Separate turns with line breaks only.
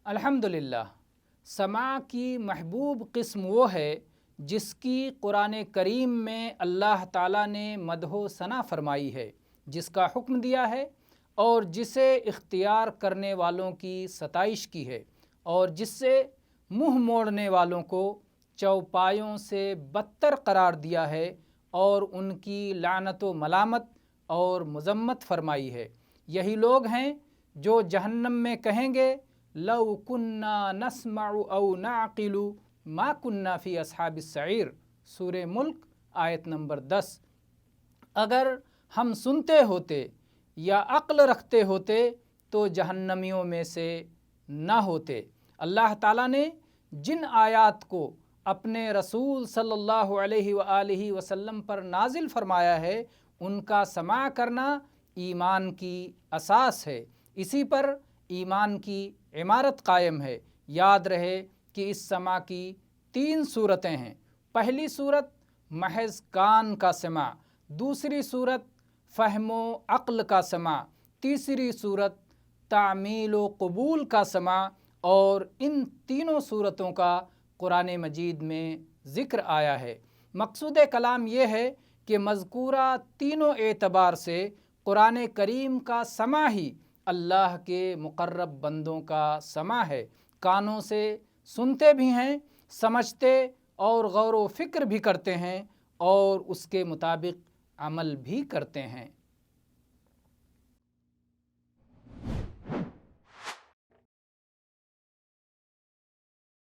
الحمدللہ، سماع کی محبوب قسم وہ ہے جس کی قرآن کریم میں اللہ تعالیٰ نے مدح و ثنا فرمائی ہے، جس کا حکم دیا ہے اور جسے اختیار کرنے والوں کی ستائش کی ہے، اور جس سے منہ موڑنے والوں کو چوپایوں سے بدتر قرار دیا ہے اور ان کی لعنت و ملامت اور مذمت فرمائی ہے۔ یہی لوگ ہیں جو جہنم میں کہیں گے لو کننا نسمع او نعقل ما کننا فی اصحاب السعیر، سورہ ملک آیت نمبر 10۔ اگر ہم سنتے ہوتے یا عقل رکھتے ہوتے تو جہنمیوں میں سے نہ ہوتے۔ اللہ تعالیٰ نے جن آیات کو اپنے رسول صلی اللہ علیہ وآلہ وسلم پر نازل فرمایا ہے، ان کا سماع کرنا ایمان کی اساس ہے، اسی پر ایمان کی عمارت قائم ہے۔ یاد رہے کہ اس سماع کی 3 صورتیں ہیں۔ پہلی صورت محض کان کا سماع، دوسری صورت فہم و عقل کا سماع، تیسری صورت تعمیل و قبول کا سماع، اور ان تینوں صورتوں کا قرآن مجید میں ذکر آیا ہے۔ مقصود کلام یہ ہے کہ مذکورہ تینوں اعتبار سے قرآن کریم کا سماع ہی اللہ کے مقرب بندوں کا سماع ہے۔ کانوں سے سنتے بھی ہیں، سمجھتے اور غور و فکر بھی کرتے ہیں، اور اس کے مطابق عمل بھی کرتے ہیں۔